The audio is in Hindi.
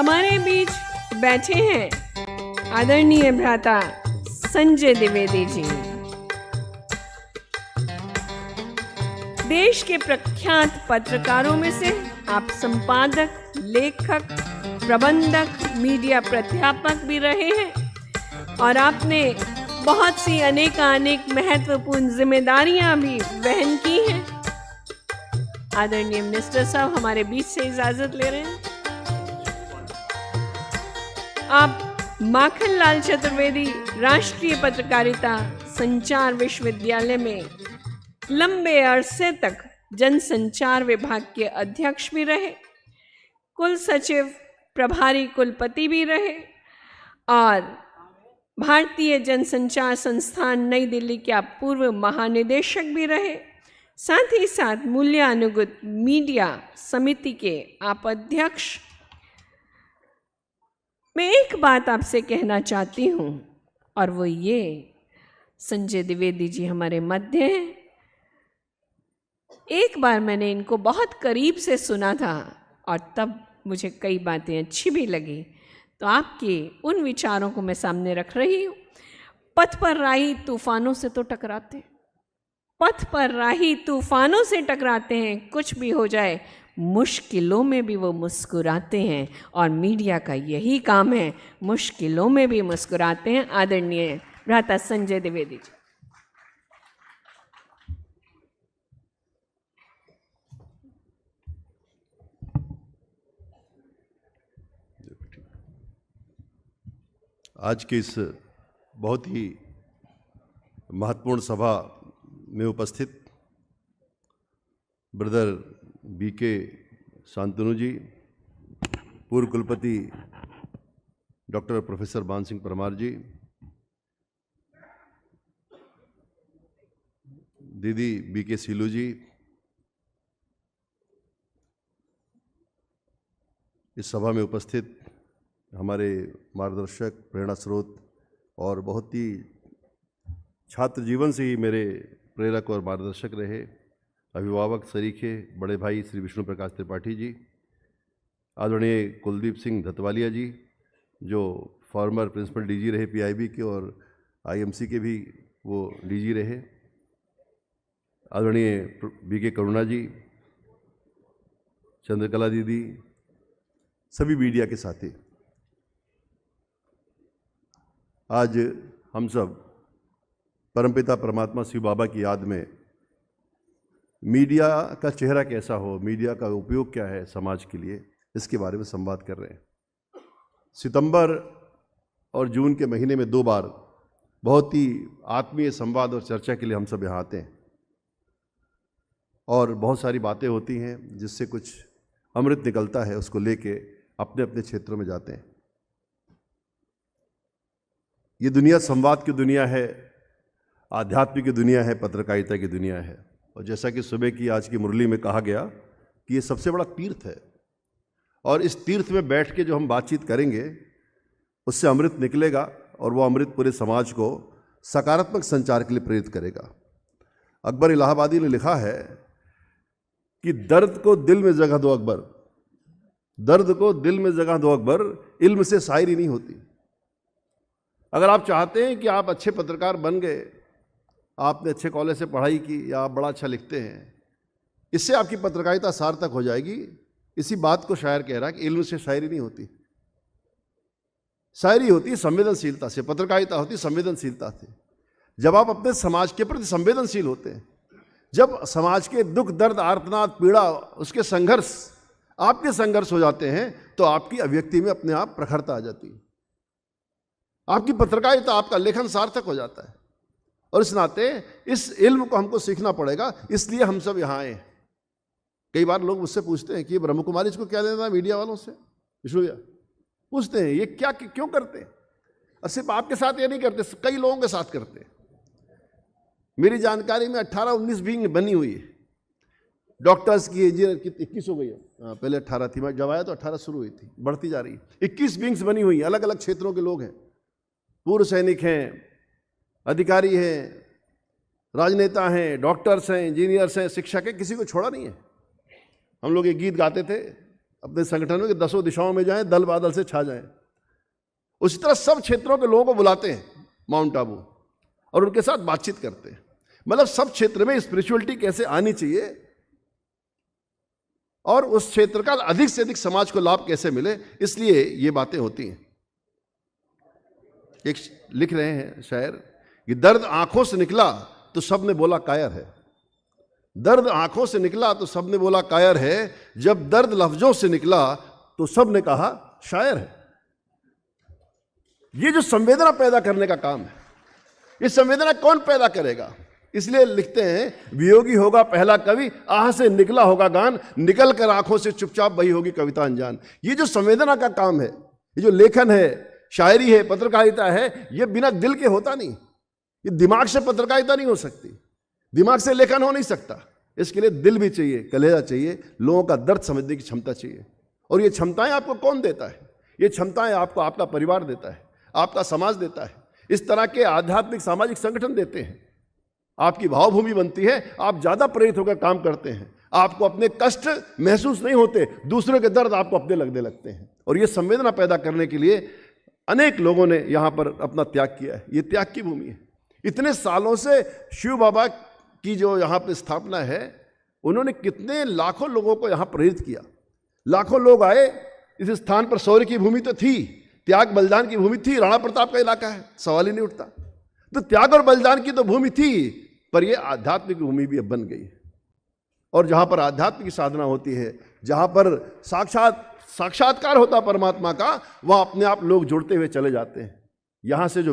हमारे बीच बैठे हैं आदरणीय भ्राता संजय द्विवेदी जी, देश के प्रख्यात पत्रकारों में से आप संपादक, लेखक, प्रबंधक, मीडिया प्राध्यापक भी रहे हैं और आपने बहुत सी अनेक महत्वपूर्ण जिम्मेदारियां भी वहन की हैं। आदरणीय मिनिस्टर साहब हमारे बीच से इजाजत ले रहे हैं। आप माखनलाल चतुर्वेदी राष्ट्रीय पत्रकारिता संचार विश्वविद्यालय में लंबे अरसे तक जनसंचार विभाग के अध्यक्ष भी रहे, कुल सचिव, प्रभारी कुलपति भी रहे और भारतीय जनसंचार संस्थान नई दिल्ली के आप पूर्व महानिदेशक भी रहे। साथ ही साथ मूल्यानुगत मीडिया समिति के आप अध्यक्ष। मैं एक बात आपसे कहना चाहती हूँ और वो ये, संजय द्विवेदी जी हमारे मध्य हैं। एक बार मैंने इनको बहुत करीब से सुना था और तब मुझे कई बातें अच्छी भी लगी, तो आपके उन विचारों को मैं सामने रख रही हूँ। पथ पर राही तूफानों से तो टकराते हैं, पथ पर राही तूफानों से टकराते हैं, कुछ भी हो जाए मुश्किलों में भी वो मुस्कुराते हैं और मीडिया का यही काम है, मुश्किलों में भी मुस्कुराते हैं। आदरणीय भ्राता संजय द्विवेदी जी। आज के इस बहुत ही महत्वपूर्ण सभा में उपस्थित ब्रदर बीके शांतनु जी, पूर्व कुलपति डॉक्टर प्रोफेसर मान सिंह परमार जी, दीदी बीके सीलू जी, इस सभा में उपस्थित हमारे मार्गदर्शक, प्रेरणा स्रोत और बहुत ही छात्र जीवन से ही मेरे प्रेरक और मार्गदर्शक रहे अभिभावक सरीखे बड़े भाई श्री विष्णु प्रकाश त्रिपाठी जी, आदरणीय कुलदीप सिंह धतवालिया जी जो फॉर्मर प्रिंसिपल डीजी रहे पीआईबी के और आईएमसी के भी वो डीजी रहे, आदरणीय बीके करुणा जी, चंद्रकला दीदी, सभी मीडिया के साथी। आज हम सब परमपिता परमात्मा शिव बाबा की याद में मीडिया का चेहरा कैसा हो, मीडिया का उपयोग क्या है समाज के लिए, इसके बारे में संवाद कर रहे हैं। सितंबर और जून के महीने में 2 बार बहुत ही आत्मीय संवाद और चर्चा के लिए हम सब यहाँ आते हैं और बहुत सारी बातें होती हैं जिससे कुछ अमृत निकलता है, उसको लेके अपने अपने क्षेत्रों में जाते हैं। ये दुनिया संवाद की दुनिया है, आध्यात्मिक की दुनिया है, पत्रकारिता की दुनिया है। और जैसा कि सुबह की आज की मुरली में कहा गया कि ये सबसे बड़ा तीर्थ है और इस तीर्थ में बैठ के जो हम बातचीत करेंगे उससे अमृत निकलेगा और वो अमृत पूरे समाज को सकारात्मक संचार के लिए प्रेरित करेगा। अकबर इलाहाबादी ने लिखा है कि दर्द को दिल में जगह दो अकबर, दर्द को दिल में जगह दो अकबर, इल्म से शायरी नहीं होती। अगर आप चाहते हैं कि आप अच्छे पत्रकार बन गए, आपने अच्छे कॉलेज से पढ़ाई की या आप बड़ा अच्छा लिखते हैं, इससे आपकी पत्रकारिता सार्थक हो जाएगी। इसी बात को शायर कह रहा है कि इल्म से शायरी नहीं होती, शायरी होती है संवेदनशीलता से, पत्रकारिता होती है संवेदनशीलता से। जब आप अपने समाज के प्रति संवेदनशील होते हैं, जब समाज के दुख दर्द आर्तनाद पीड़ा उसके संघर्ष आपके संघर्ष हो जाते हैं, तो आपकी अभिव्यक्ति में अपने आप प्रखरता आ जाती है, आपकी पत्रकारिता, आपका लेखन सार्थक हो जाता है। और इस नाते इस इल्म को हमको सीखना पड़ेगा, इसलिए हम सब यहाँ आए। कई बार लोग मुझसे पूछते हैं कि ब्रह्म कुमारी इसको क्या लेना है मीडिया वालों से, विष्णु भैया पूछते हैं ये क्या क्यों करते हैं। और सिर्फ आपके साथ ये नहीं करते, कई लोगों के साथ करते हैं। मेरी जानकारी में 18-19 विंग बनी हुई है डॉक्टर्स की, इंजीनियर की 21 हो गई है। पहले 18 थी, मैं जब आया तो 18 शुरू हुई थी, बढ़ती जा रही है। 21 विंग्स बनी हुई है, अलग अलग क्षेत्रों के लोग हैं, पूर्व सैनिक हैं, अधिकारी हैं, राजनेता हैं, डॉक्टर्स हैं, इंजीनियर्स हैं, शिक्षक हैं, किसी को छोड़ा नहीं है। हम लोग एक गीत गाते थे अपने संगठन में कि 10 दिशाओं में जाएं, दल बादल से छा जाएं। उसी तरह सब क्षेत्रों के लोगों को बुलाते हैं माउंट आबू और उनके साथ बातचीत करते हैं। मतलब सब क्षेत्र में स्पिरिचुअलिटी कैसे आनी चाहिए और उस क्षेत्र का अधिक से अधिक समाज को लाभ कैसे मिले, इसलिए ये बातें होती हैं। एक लिख रहे हैं शायर कि दर्द आंखों से निकला तो सबने बोला कायर है। दर्द आंखों से निकला तो सबने बोला कायर है, जब दर्द लफ्जों से निकला तो सबने कहा शायर है। ये जो संवेदना पैदा करने का काम है, ये संवेदना कौन पैदा करेगा? इसलिए लिखते हैं वियोगी होगा पहला कवि, आह से निकला होगा गान, निकल कर आंखों से चुपचाप बही होगी कविता अनजान। ये जो संवेदना का काम है, ये जो लेखन है, शायरी है, पत्रकारिता है, ये बिना दिल के होता नहीं। ये दिमाग से पत्रकारिता नहीं हो सकती, दिमाग से लेखन हो नहीं सकता। इसके लिए दिल भी चाहिए, कलेजा चाहिए, लोगों का दर्द समझने की क्षमता चाहिए। और ये क्षमताएं आपको कौन देता है? ये क्षमताएं आपको आपका परिवार देता है, आपका समाज देता है। इस तरह के आध्यात्मिक सामाजिक संगठन देते हैं। आपकी भावभूमि बनती है, आप ज्यादा प्रेरित होकर काम करते हैं, आपको अपने कष्ट महसूस नहीं होते, दूसरों के दर्द आपको अपने लगने लगते हैं। और ये संवेदना पैदा करने के लिए अनेक लोगों ने यहाँ पर अपना त्याग किया है। ये त्याग की भूमि है। इतने सालों से शिव बाबा की जो यहाँ पर स्थापना है, उन्होंने कितने लाखों लोगों को यहाँ प्रेरित किया। लाखों लोग आए इस स्थान पर। शौर्य की भूमि तो थी, त्याग बलिदान की भूमि थी, राणा प्रताप का इलाका है, सवाल ही नहीं उठता। तो त्याग और बलिदान की तो भूमि थी, पर यह आध्यात्मिक भूमि भी अब बन गई है। और जहां पर आध्यात्मिक की साधना होती है, जहां पर साक्षात्कार होता परमात्मा का, वहां अपने आप लोग जुड़ते हुए चले जाते हैं। यहां से जो